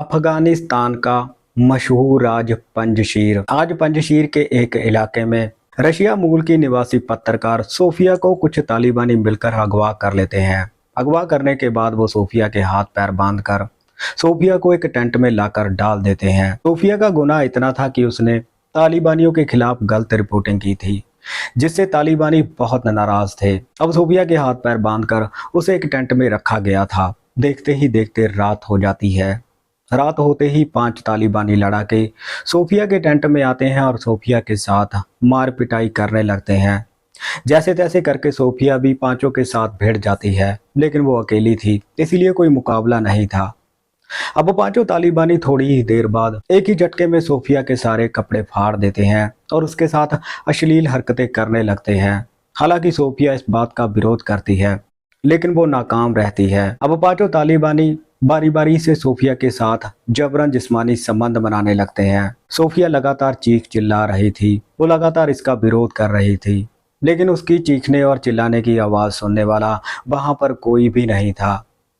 अफगानिस्तान का मशहूर आज पंजशीर। आज पंजशीर के एक इलाके में रशिया मूल की निवासी पत्रकार सोफिया को कुछ तालिबानी मिलकर अगवा कर लेते हैं। अगवा करने के बाद वो सोफिया के हाथ पैर बांधकर सोफिया को एक टेंट में लाकर डाल देते हैं। सोफिया का गुनाह इतना था कि उसने तालिबानियों के खिलाफ गलत रिपोर्टिंग की थी, जिससे तालिबानी बहुत नाराज थे। अब सोफिया के हाथ पैर बांधकर उसे एक टेंट में रखा गया था। देखते ही देखते रात हो जाती है। रात होते ही 5 तालिबानी लड़ाके सोफिया के टेंट में आते हैं और सोफिया के साथ मार पिटाई करने लगते हैं। जैसे तैसे करके सोफिया भी पांचों के साथ भिड़ जाती है, लेकिन वो अकेली थी, इसलिए कोई मुकाबला नहीं था। अब पांचों तालिबानी थोड़ी ही देर बाद एक ही झटके में सोफिया के सारे कपड़े फाड़ देते हैं और उसके साथ अश्लील हरकतें करने लगते हैं। हालांकि सोफिया इस बात का विरोध करती है, लेकिन वो नाकाम रहती है। अब पांचों तालिबानी बारी बारी से सोफिया के साथ जबरन जिस्मानी संबंध बनाने लगते हैं। सोफिया लगातार चीख चिल्ला रही थी, वो लगातार इसका विरोध कर रही थी, लेकिन उसकी चीखने और चिल्लाने की आवाज़ सुनने वाला वहां पर कोई भी नहीं था।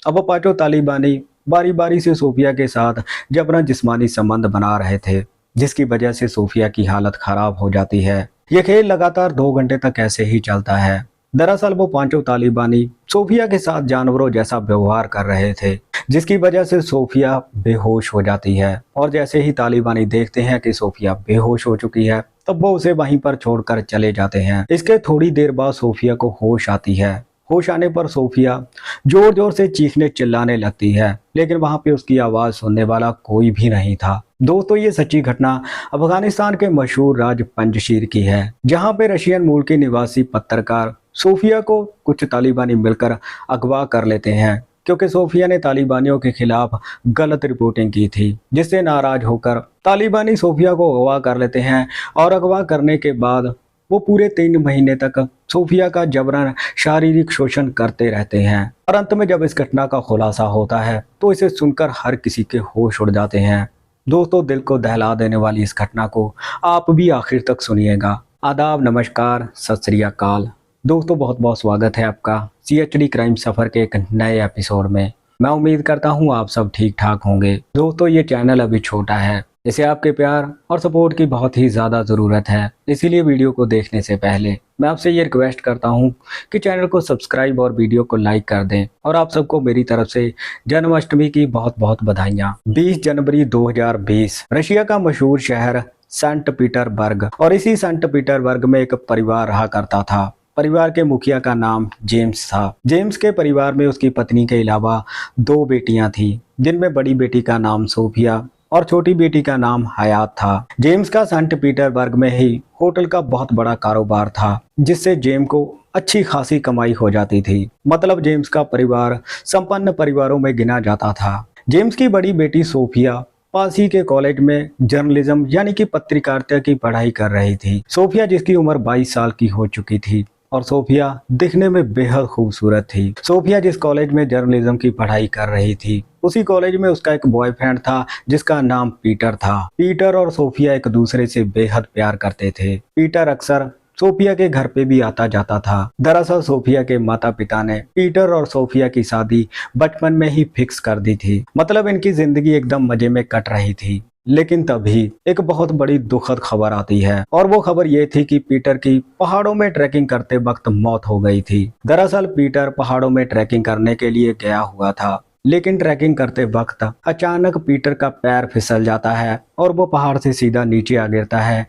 अब पांचों तालिबानी बारी बारी से सोफिया के साथ जबरन जिस्मानी संबंध बना रहे थे, जिसकी वजह से सोफिया की हालत खराब हो जाती है। यह खेल लगातार 2 घंटे तक ऐसे ही चलता है। दरअसल वो पांचों तालिबानी सोफिया के साथ जानवरों जैसा व्यवहार कर रहे थे, जिसकी वजह से सोफिया बेहोश हो जाती है। और जैसे ही तालिबानी देखते हैं कि सोफिया बेहोश हो चुकी है, तब वो उसे वहीं पर छोड़कर चले जाते हैं। इसके थोड़ी देर बाद सोफिया को होश आती है। होश आने पर सोफिया जोर जोर से चीखने चिल्लाने लगती है, लेकिन वहां पे उसकी आवाज सुनने वाला कोई भी नहीं था। दोस्तों, ये सच्ची घटना अफगानिस्तान के मशहूर राज्य पंजशीर की है, जहां पे रशियन मूल के निवासी पत्रकार सोफिया को कुछ तालिबानी मिलकर अगवा कर लेते हैं, क्योंकि सोफिया ने तालिबानियों के खिलाफ गलत रिपोर्टिंग की थी, जिससे नाराज होकर तालिबानी सोफिया को अगवा कर लेते हैं। और अगवा करने के बाद वो पूरे 3 महीने तक सोफिया का जबरन शारीरिक शोषण करते रहते हैं। और अंत में जब इस घटना का खुलासा होता है, तो इसे सुनकर हर किसी के होश उड़ जाते हैं। दोस्तों, दिल को दहला देने वाली इस घटना को आप भी आखिर तक सुनिएगा। आदाब, नमस्कार, सत श्री अकाल। दोस्तों, बहुत बहुत स्वागत है आपका CHD क्राइम सफ़र के एक नए एपिसोड में। मैं उम्मीद करता हूँ आप सब ठीक ठाक होंगे। दोस्तों, ये चैनल अभी छोटा है, इसे आपके प्यार और सपोर्ट की बहुत ही ज़्यादा ज़रूरत है। इसीलिए वीडियो को देखने से पहले मैं आपसे ये रिक्वेस्ट करता हूँ कि चैनल को सब्सक्राइब और वीडियो को लाइक कर दें। और आप सबको मेरी तरफ से जन्माष्टमी की बहुत बहुत बधाइयाँ। 20 जनवरी 2020 रशिया का मशहूर शहर सेंट पीटरबर्ग, और इसी सेंट पीटरबर्ग में एक परिवार रहा करता था। परिवार के मुखिया का नाम जेम्स था। जेम्स के परिवार में उसकी पत्नी के अलावा 2 बेटियां थीं, जिनमें बड़ी बेटी का नाम सोफिया और छोटी बेटी का नाम हयात था। जेम्स का सेंट पीटरबर्ग में ही होटल का बहुत बड़ा कारोबार था, जिससे जेम्स को अच्छी खासी कमाई हो जाती थी। मतलब जेम्स का परिवार संपन्न परिवारों में गिना जाता था। जेम्स की बड़ी बेटी सोफिया पास ही के कॉलेज में जर्नलिज्म यानी कि पत्रकारिता की पढ़ाई कर रही थी। सोफिया, जिसकी उम्र 22 साल की हो चुकी थी, और सोफिया दिखने में बेहद खूबसूरत थी। सोफिया जिस कॉलेज में जर्नलिज्म की पढ़ाई कर रही थी, उसी कॉलेज में उसका एक बॉयफ्रेंड था, जिसका नाम पीटर था। पीटर और सोफिया एक दूसरे से बेहद प्यार करते थे। पीटर अक्सर सोफिया के घर पे भी आता जाता था। दरअसल सोफिया के माता पिता ने पीटर और सोफिया की शादी बचपन में ही फिक्स कर दी थी। मतलब इनकी जिंदगी एकदम मजे में कट रही थी। लेकिन तभी एक बहुत बड़ी दुखद खबर आती है, और वो खबर ये थी कि पीटर की पहाड़ों में ट्रैकिंग करते वक्त मौत हो गई थी। दरअसल पीटर पहाड़ों में ट्रैकिंग करने के लिए गया हुआ था, लेकिन ट्रैकिंग करते वक्त अचानक पीटर का पैर फिसल जाता है और वो पहाड़ से सीधा नीचे आ गिरता है,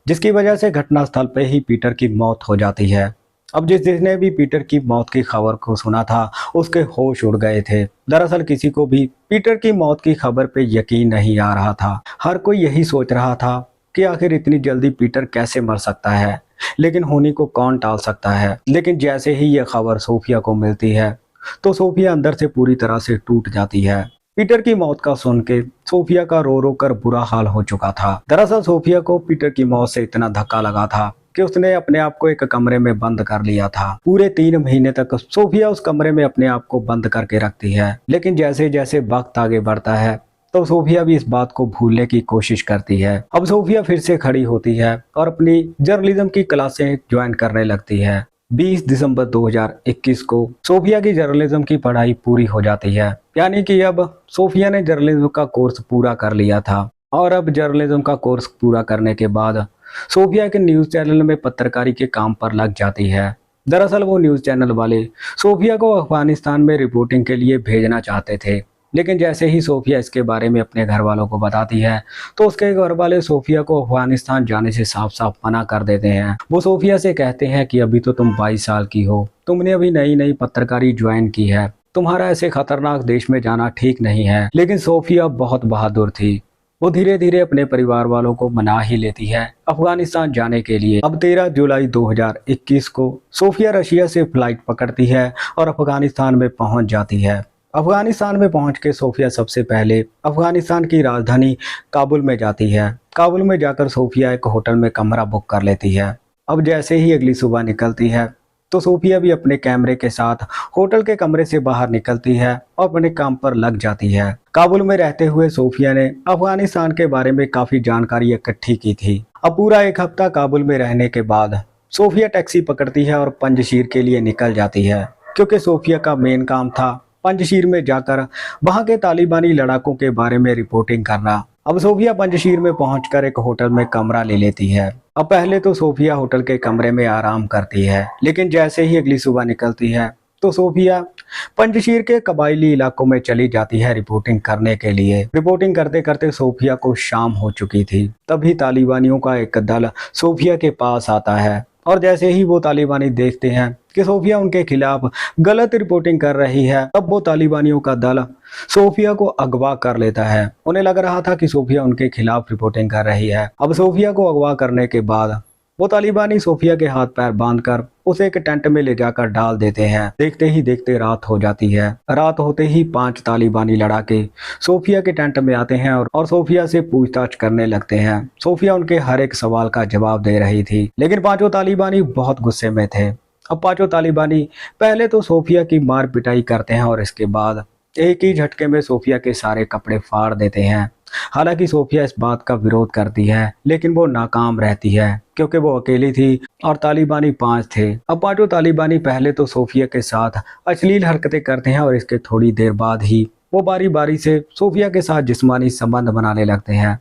जिसकी वजह से घटनास्थल पे ही पीटर की मौत हो जाती है। अब जिसने भी पीटर की मौत की खबर को सुना था, उसके होश उड़ गए थे। दरअसल किसी को भी पीटर की मौत की खबर पे यकीन नहीं आ रहा था। हर कोई यही सोच रहा था कि आखिर इतनी जल्दी पीटर कैसे मर सकता है, लेकिन होनी को कौन टाल सकता है। लेकिन जैसे ही यह खबर सोफिया को मिलती है, तो सोफिया अंदर से पूरी तरह से टूट जाती है। पीटर की मौत का सुन के सोफिया का रो रो कर बुरा हाल हो चुका था। दरअसल सोफिया को पीटर की मौत से इतना धक्का लगा था कि उसने अपने आप को एक कमरे में बंद कर लिया था। पूरे 3 महीने तक सोफिया उस कमरे में अपने आप को बंद करके रखती है। लेकिन जैसे जैसे वक्त आगे बढ़ता है, तो सोफिया भी इस बात को भूलने की कोशिश करती है। अब सोफिया फिर से खड़ी होती है और अपनी जर्नलिज्म की क्लासें ज्वाइन करने लगती है। 20 दिसंबर 2021 को सोफिया की जर्नलिज्म की पढ़ाई पूरी हो जाती है। यानी कि अब सोफिया ने जर्नलिज्म का कोर्स पूरा कर लिया था और अब जर्नलिज्म का कोर्स पूरा करने के बाद सोफिया के न्यूज़ चैनल में पत्रकारी के काम पर लग जाती है। दरअसल वो न्यूज़ चैनल वाले सोफिया को अफगानिस्तान में रिपोर्टिंग के लिए भेजना चाहते थे, लेकिन जैसे ही सोफिया इसके बारे में अपने घर वालों को बताती है तो उसके घर वाले सोफिया को अफगानिस्तान जाने से साफ साफ मना कर देते हैं। वो सोफिया से कहते हैं कि अभी तो तुम 22 साल की हो, तुमने अभी नई नई पत्रकारी ज्वाइन की है, तुम्हारा ऐसे खतरनाक देश में जाना ठीक नहीं है। लेकिन सोफिया बहुत बहादुर थी, वो धीरे धीरे अपने परिवार वालों को मना ही लेती है अफगानिस्तान जाने के लिए। अब 13 जुलाई 2021 को सोफिया रशिया से फ्लाइट पकड़ती है और अफगानिस्तान में पहुंच जाती है। अफगानिस्तान में पहुंच के सोफिया सबसे पहले अफगानिस्तान की राजधानी काबुल में जाती है। काबुल में जाकर सोफिया एक होटल में कमरा बुक कर लेती है। अब जैसे ही अगली सुबह निकलती है तो सोफिया भी अपने कैमरे के साथ होटल के कमरे से बाहर निकलती है और अपने काम पर लग जाती है। काबुल में रहते हुए सोफिया ने अफगानिस्तान के बारे में काफी जानकारी इकट्ठी की थी। अब पूरा एक हफ्ता काबुल में रहने के बाद सोफिया टैक्सी पकड़ती है और पंजशीर के लिए निकल जाती है, क्योंकि सोफिया का मेन काम था पंजशीर में जाकर वहां के तालिबानी लड़ाकों के बारे में रिपोर्टिंग करना। अब सोफिया पंजशीर में पहुंचकर एक होटल में कमरा ले लेती है। अब पहले तो सोफिया होटल के कमरे में आराम करती है, लेकिन जैसे ही अगली सुबह निकलती है तो सोफिया पंजशीर के कबायली इलाकों में चली जाती है रिपोर्टिंग करने के लिए। रिपोर्टिंग करते करते सोफिया को शाम हो चुकी थी। तभी तालिबानियों का एक दल सोफिया के पास आता है और जैसे ही वो तालिबानी देखते हैं कि सोफिया उनके खिलाफ गलत रिपोर्टिंग कर रही है, तब वो तालिबानियों का दल सोफिया को अगवा कर लेता है। उन्हें लग रहा था कि सोफिया उनके खिलाफ रिपोर्टिंग कर रही है। अब सोफिया को अगवा करने के बाद वो तालिबानी सोफिया के हाथ पैर बांधकर उसे एक टेंट में ले जाकर डाल देते हैं। देखते ही देखते रात हो जाती है। रात होते ही 5 तालिबानी लड़ाके सोफिया के टेंट में आते हैं और सोफिया से पूछताछ करने लगते हैं। सोफिया उनके हर एक सवाल का जवाब दे रही थी, लेकिन 5 तालिबानी बहुत गुस्से में थे। अब 5 तालिबानी पहले तो सोफिया की मार पिटाई करते हैं और इसके बाद एक ही झटके में सोफिया के सारे कपड़े फाड़ देते हैं। हालांकि सोफिया इस बात का विरोध करती है, लेकिन वो नाकाम रहती है, क्योंकि वो अकेली थी और तालिबानी 5 थे। अब 5 तालिबानी पहले तो सोफिया के साथ अश्लील हरकतें करते हैं और इसके थोड़ी देर बाद ही वो बारी बारी से सोफिया के साथ जिस्मानी संबंध बनाने लगते हैं।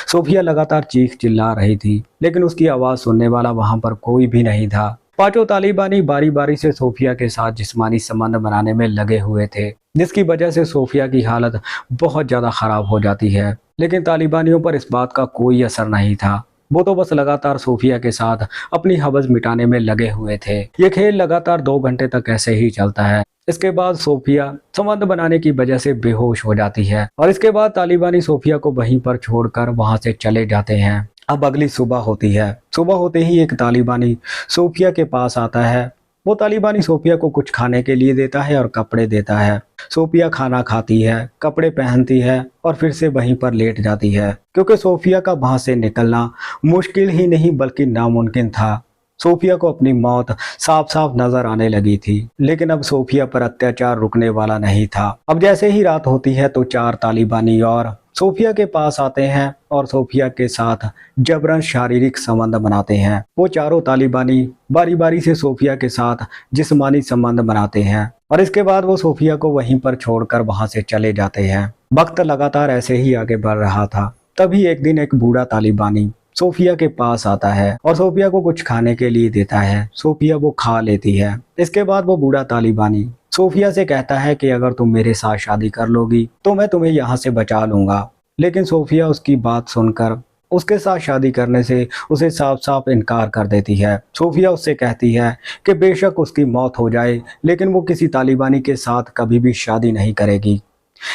सोफिया लगातार चीख चिल्ला रही थी, लेकिन उसकी आवाज सुनने वाला वहां पर कोई भी नहीं था। 5 तालिबानी बारी बारी से सोफिया के साथ जिस्मानी संबंध बनाने में लगे हुए थे, जिसकी वजह से सोफिया की हालत बहुत ज़्यादा ख़राब हो जाती है। लेकिन तालिबानियों पर इस बात का कोई असर नहीं था। वो तो बस लगातार सोफिया के साथ अपनी हवस मिटाने में लगे हुए थे। ये खेल लगातार 2 घंटे तक ऐसे ही चलता है। इसके बाद सोफिया संबंध बनाने की वजह से बेहोश हो जाती है और इसके बाद तालिबानी सोफिया को वहीं पर छोड़कर वहां से चले जाते हैं। अब अगली सुबह होती है। सुबह होते ही एक तालिबानी सोफिया के पास आता है। वो तालिबानी सोफिया को कुछ खाने के लिए देता है और कपड़े देता है। सोफिया खाना खाती है, कपड़े पहनती है और फिर से वहीं पर लेट जाती है, क्योंकि सोफिया का वहां से निकलना मुश्किल ही नहीं बल्कि नामुमकिन था। सोफिया को अपनी मौत साफ साफ नजर आने लगी थी, लेकिन अब सोफिया पर अत्याचार रुकने वाला नहीं था। अब जैसे ही रात होती है तो 4 तालिबानी और सोफिया के पास आते हैं और सोफिया के साथ जबरन शारीरिक संबंध बनाते हैं। वो चारों तालिबानी बारी बारी से सोफिया के साथ जिस्मानी संबंध बनाते हैं और इसके बाद वो सोफिया को वहीं पर छोड़कर वहां से चले जाते हैं। वक्त लगातार ऐसे ही आगे बढ़ रहा था। तभी एक दिन एक बूढ़ा तालिबानी सोफिया के पास आता है और सोफिया को कुछ खाने के लिए देता है। सोफिया वो खा लेती है। इसके बाद वो बूढ़ा तालिबानी सोफिया से कहता है कि अगर तुम मेरे साथ शादी कर लोगी तो मैं तुम्हें यहाँ से बचा लूंगा। लेकिन सोफिया उसकी बात सुनकर उसके साथ शादी करने से उसे साफ साफ इनकार कर देती है। सोफिया उससे कहती है कि बेशक उसकी मौत हो जाए, लेकिन वो किसी तालिबानी के साथ कभी भी शादी नहीं करेगी।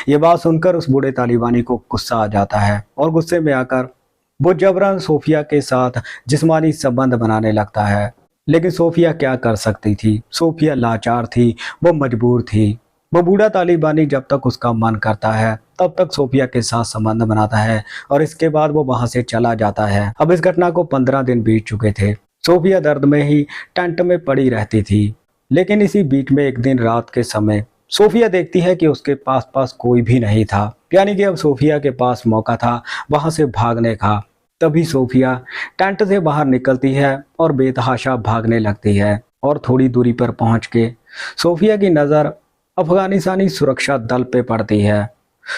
ये बात सुनकर उस बूढ़े तालिबानी को गुस्सा आ जाता है और गुस्से में आकर वो जबरन सोफिया के साथ जिस्मानी संबंध बनाने लगता है। लेकिन सोफिया क्या कर सकती थी? सोफिया लाचार थी, वो मजबूर थी। वो बूढ़ा तालिबानी जब तक उसका मन करता है तब तक सोफिया के साथ संबंध बनाता है और इसके बाद वो वहां से चला जाता है। अब इस घटना को 15 दिन बीत चुके थे। सोफिया दर्द में ही टेंट में पड़ी रहती थी। लेकिन इसी बीच में एक दिन रात के समय सोफिया देखती है कि उसके पास कोई भी नहीं था, यानी कि अब सोफिया के पास मौका था वहां से भागने का। तभी सोफिया टेंट से बाहर निकलती है और बेतहाशा भागने लगती है और थोड़ी दूरी पर पहुंच के सोफिया की नज़र अफगानिस्तानी सुरक्षा दल पे पड़ती है।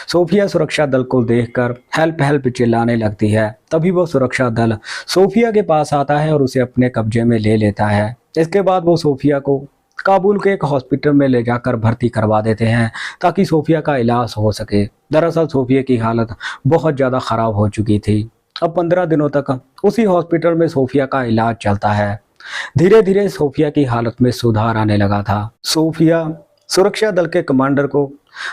सोफिया सुरक्षा दल को देखकर हेल्प हेल्प चिल्लाने लगती है। तभी वो सुरक्षा दल सोफिया के पास आता है और उसे अपने कब्जे में ले लेता है। इसके बाद वो सोफिया को काबुल के एक हॉस्पिटल में ले जाकर भर्ती करवा देते हैं ताकि सोफिया का इलाज हो सके। दरअसल सोफिया की हालत बहुत ज़्यादा ख़राब हो चुकी थी। अब 15 दिनों तक उसी हॉस्पिटल में सोफिया का इलाज चलता है। धीरे धीरे सोफिया की हालत में सुधार आने लगा था। सोफिया सुरक्षा दल के कमांडर को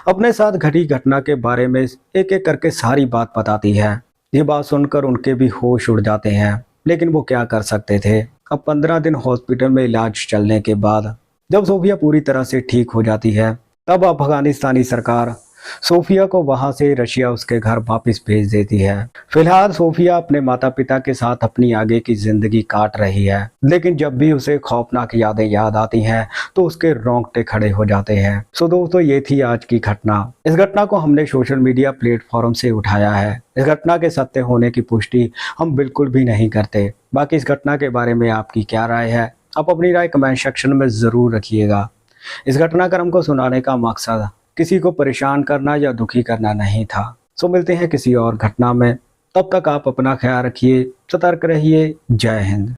अपने साथ घटी घटना के बारे में एक एक करके सारी बात बताती है। ये बात सुनकर उनके भी होश उड़ जाते हैं, लेकिन वो क्या कर सकते थे। अब 15 दिन हॉस्पिटल में इलाज चलने के बाद जब सोफिया पूरी तरह से ठीक हो जाती है, तब अफगानिस्तानी सरकार सोफिया को वहां से रशिया उसके घर वापस भेज देती है। फिलहाल सोफिया अपने माता पिता के साथ अपनी आगे की जिंदगी काट रही है, लेकिन जब भी उसे खौफनाक यादें याद आती हैं तो उसके रोंगटे खड़े हो जाते हैं। सो दोस्तों, ये थी आज की घटना। इस घटना को हमने सोशल मीडिया प्लेटफॉर्म से उठाया है। इस घटना के सत्य होने की पुष्टि हम बिल्कुल भी नहीं करते। बाकी इस घटना के बारे में आपकी क्या राय है, आप अपनी राय कमेंट सेक्शन में ज़रूर रखिएगा। इस घटनाक्रम को सुनाने का मकसद किसी को परेशान करना या दुखी करना नहीं था। सो मिलते हैं किसी और घटना में। तब तक आप अपना ख्याल रखिए, सतर्क रहिए। जय हिंद।